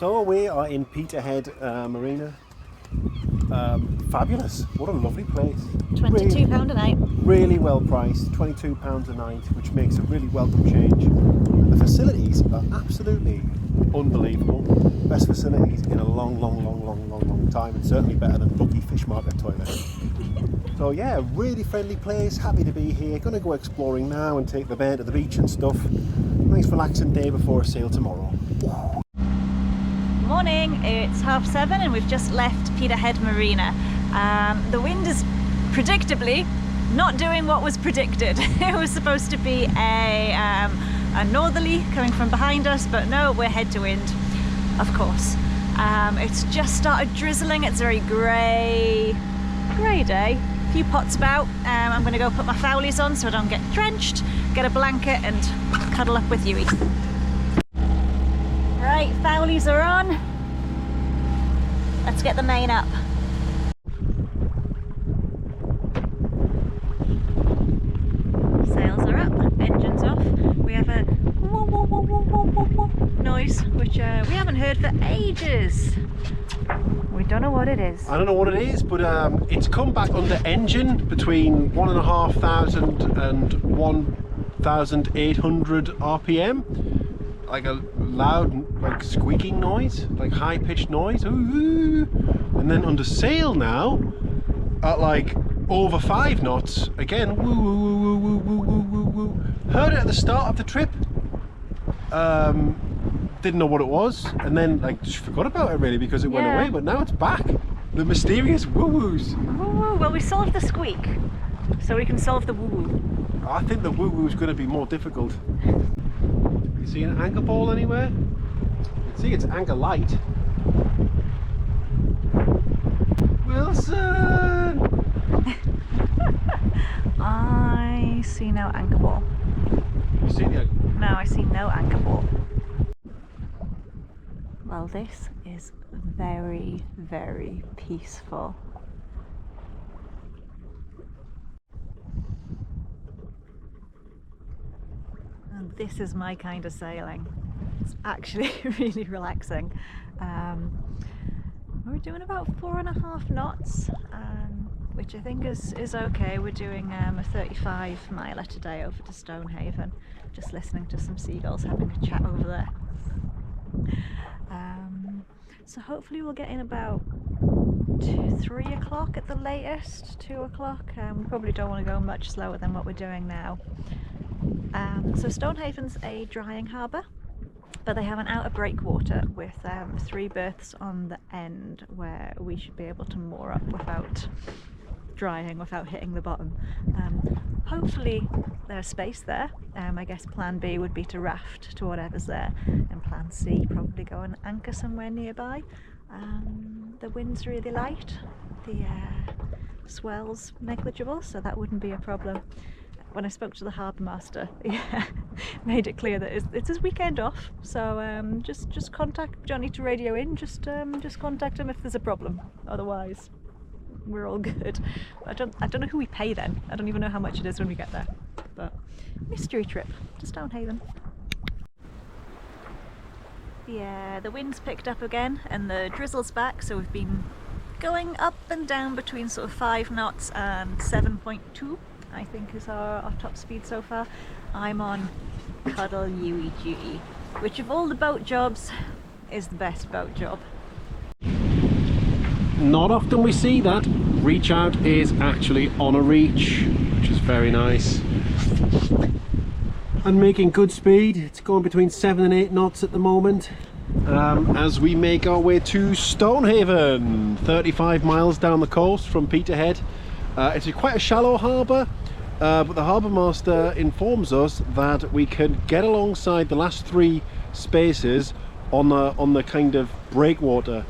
So we are in Peterhead Marina. Fabulous. What a lovely place. £22 a night. Really well priced. £22 a night, which makes a really welcome change. And the facilities are absolutely unbelievable. Best facilities in a long time, and certainly better than Lucky Fish Market toilet. So yeah, really friendly place. Happy to be here. Gonna go exploring now and take the bear to the beach and stuff. Nice relaxing day before a sail tomorrow. Morning, it's 7:30 and we've just left Peterhead Marina. The wind is predictably not doing what was predicted. It was supposed to be a northerly coming from behind us, but no, we're head to wind, of course. It's just started drizzling. It's a very grey day. A few pots about. I'm going to go put my fowlies on so I don't get drenched, get a blanket and cuddle up with Huey. Right, fowlies are on. Let's get the main up. Sails are up, engines off. We have a whoa, whoa, whoa, whoa, whoa, whoa, whoa noise, which we haven't heard for ages. We don't know what it is. I don't know what it is, but it's come back under engine between 1,500 and 1,800 RPM. Like a loud, like squeaking noise, like high-pitched noise. Ooh. And then under sail now, at like over 5 knots, again, woo, woo, woo, woo, woo, woo, woo, woo. Heard it at the start of the trip. Didn't know what it was, and then like just forgot about it really because it went away. But now it's back. The mysterious woo-woos. Woo-woo. Well, we solved the squeak, so we can solve the woo-woo. I think the woo-woo's going to be more difficult. You see an anchor ball anywhere? You can see it's anchor light. Wilson! I see no anchor ball. You see the anchor? No, I see no anchor ball. Well, this is very, very peaceful. And this is my kind of sailing. It's actually really relaxing. We're doing about 4.5 knots, which I think is okay. We're doing a 35 miler today over to Stonehaven, just listening to some seagulls having a chat over there. So hopefully we'll get in about 3 o'clock at the latest, 2 o'clock. We probably don't want to go much slower than what we're doing now. So Stonehaven's a drying harbour, but they have an outer breakwater with 3 berths on the end where we should be able to moor up without drying, without hitting the bottom. Hopefully there's space there. I guess plan B would be to raft to whatever's there, and plan C probably go and anchor somewhere nearby. The wind's really light, the swell's negligible, so that wouldn't be a problem. When I spoke to the harbour master, he made it clear that it's his weekend off, so just contact. You don't need to radio in. Just contact him if there's a problem. Otherwise, we're all good. I don't know who we pay then. I don't even know how much it is when we get there. But mystery trip to Stonehaven. Yeah, the wind's picked up again and the drizzle's back, so we've been going up and down between sort of 5 knots and 7.2. I think is our top speed so far. I'm on Cuddle Huey duty, which of all the boat jobs is the best boat job. Not often we see that. Reach out is actually on a reach, which is very nice. And making good speed. It's going between 7 and 8 knots at the moment. As we make our way to Stonehaven, 35 miles down the coast from Peterhead. It's quite a shallow harbour. But the harbour master informs us that we can get alongside the last 3 spaces on the kind of breakwater.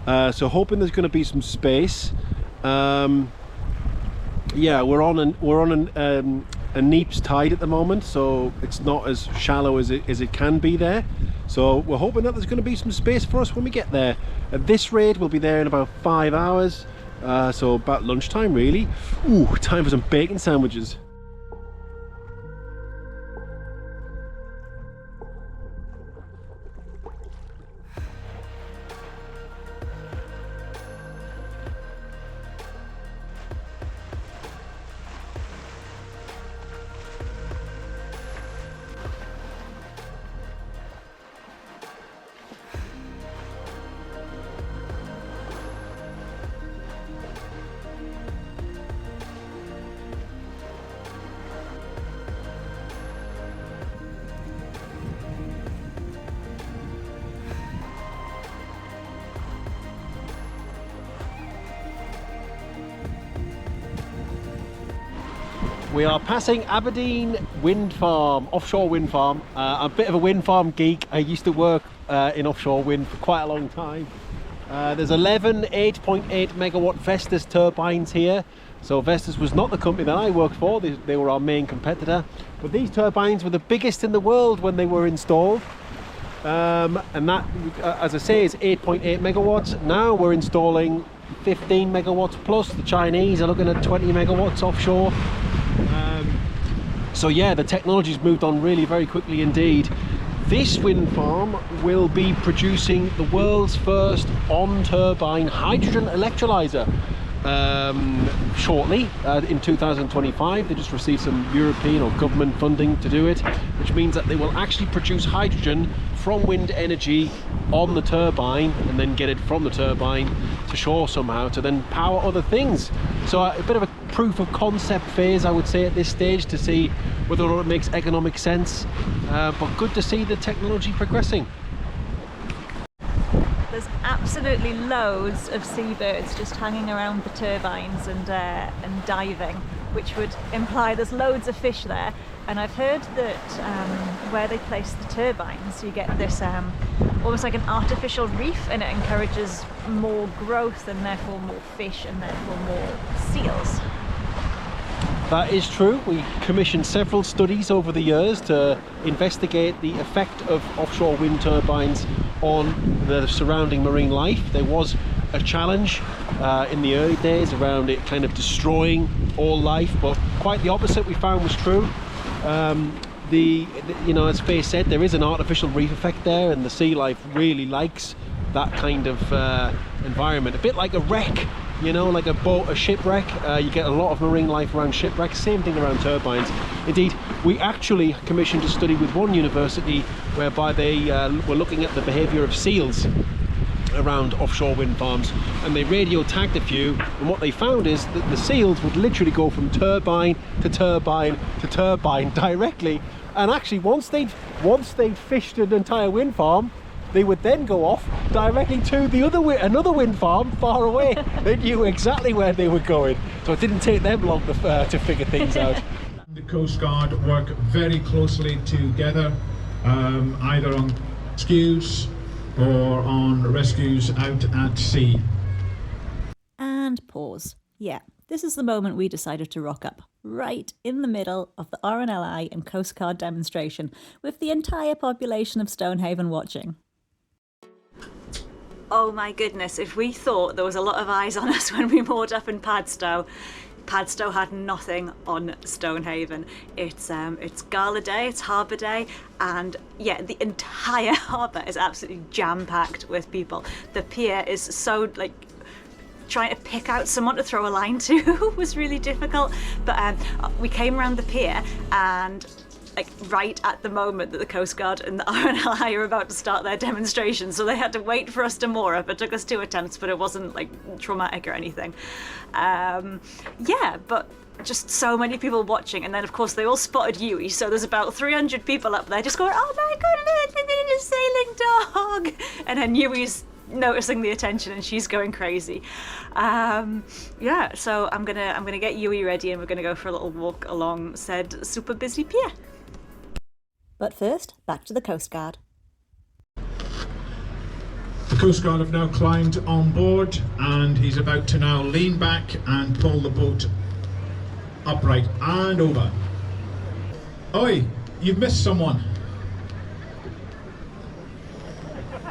So hoping there's going to be some space. Yeah, we're on a neap's tide at the moment, so it's not as shallow as it can be there. So we're hoping that there's going to be some space for us when we get there. At this rate, we'll be there in about 5 hours. So about lunchtime really. Ooh, time for some bacon sandwiches. We are passing Aberdeen Wind Farm, offshore wind farm. I'm a bit of a wind farm geek. I used to work in offshore wind for quite a long time. There's 11 8.8 megawatt Vestas turbines here. So Vestas was not the company that I worked for, they were our main competitor. But these turbines were the biggest in the world when they were installed. And that, as I say, is 8.8 megawatts. Now we're installing 15 megawatts plus. The Chinese are looking at 20 megawatts offshore. So yeah, the technology's moved on really very quickly indeed. This wind farm will be producing the world's first on-turbine hydrogen electrolyzer shortly, in 2025. They just received some European or government funding to do it, which means that they will actually produce hydrogen from wind energy on the turbine and then get it from the turbine to shore somehow to then power other things. So a bit of a proof of concept phase, I would say, at this stage, to see whether or not it makes economic sense, but good to see the technology progressing. There's absolutely loads of seabirds just hanging around the turbines and diving, which would imply there's loads of fish there. And I've heard that where they place the turbines, you get this almost like an artificial reef, and it encourages more growth and therefore more fish and therefore more seals. That is true. We commissioned several studies over the years to investigate the effect of offshore wind turbines on the surrounding marine life. There was a challenge in the early days around it kind of destroying all life, but quite the opposite we found was true. You know, as Faye said, there is an artificial reef effect there, and the sea life really likes that kind of environment. A bit like a wreck, you know, like a boat, a shipwreck. You get a lot of marine life around shipwrecks, same thing around turbines. Indeed, we actually commissioned a study with one university whereby they were looking at the behaviour of seals around offshore wind farms, and they radio tagged a few, and what they found is that the seals would literally go from turbine to turbine to turbine directly, and actually once they'd fished an entire wind farm, they would then go off directly to the another wind farm far away. They knew exactly where they were going, so it didn't take them long to figure things out. The Coast Guard work very closely together, either on rescues or on rescues out at sea. And pause. Yeah, this is the moment we decided to rock up, right in the middle of the RNLI and Coast Guard demonstration, with the entire population of Stonehaven watching. Oh my goodness, if we thought there was a lot of eyes on us when we moored up in Padstow, Padstow had nothing on Stonehaven. It's gala day, it's harbour day, and yeah, the entire harbour is absolutely jam-packed with people. The pier is so, like, trying to pick out someone to throw a line to was really difficult, but we came around the pier, and like right at the moment that the Coast Guard and the RNLI are about to start their demonstration, so they had to wait for us to moor up. It took us 2 attempts, but it wasn't like traumatic or anything. Yeah, but just so many people watching, and then of course they all spotted Yui, so there's about 300 people up there just going, oh my goodness, a sailing dog, and then Yui's noticing the attention and she's going crazy. Yeah, so I'm gonna get Yui ready, and we're gonna go for a little walk along said super busy pier. But first, back to the Coast Guard. The Coast Guard have now climbed on board, and he's about to now lean back and pull the boat upright and over. Oi, you've missed someone.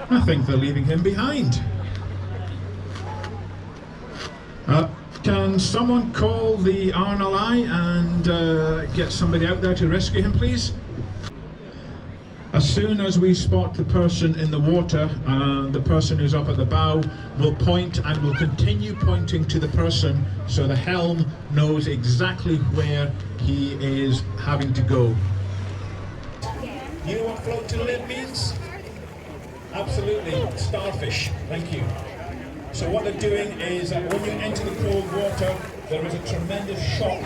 I think they're leaving him behind. Can someone call the RNLI and get somebody out there to rescue him, please? As soon as we spot the person in the water, the person who's up at the bow will point, and will continue pointing to the person so the helm knows exactly where he is having to go. You know what float to live means? Absolutely, starfish. Thank you. So what they're doing is that when you enter the cold water, there is a tremendous shock.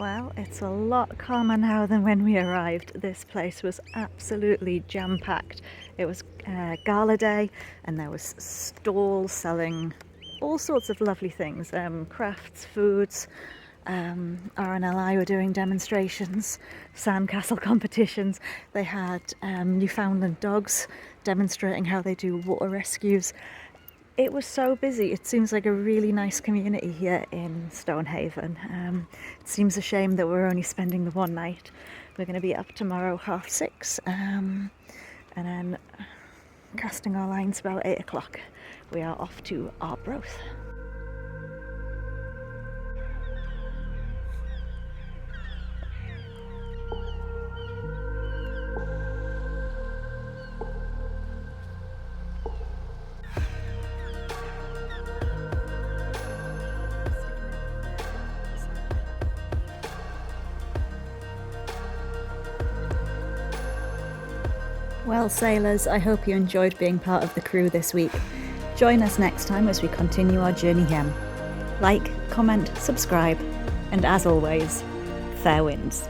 Well, it's a lot calmer now than when we arrived. This place was absolutely jam-packed. It was gala day and there was stalls selling all sorts of lovely things, crafts, foods. RNLI were doing demonstrations, sandcastle competitions. They had Newfoundland dogs demonstrating how they do water rescues. It was so busy. It seems like a really nice community here in Stonehaven. It seems a shame that we're only spending the one night. We're going to be up tomorrow 6:30 and then casting our lines about 8 o'clock. We are off to Arbroath. Well, sailors, I hope you enjoyed being part of the crew this week. Join us next time as we continue our journey home. Like, comment, subscribe, and as always, fair winds.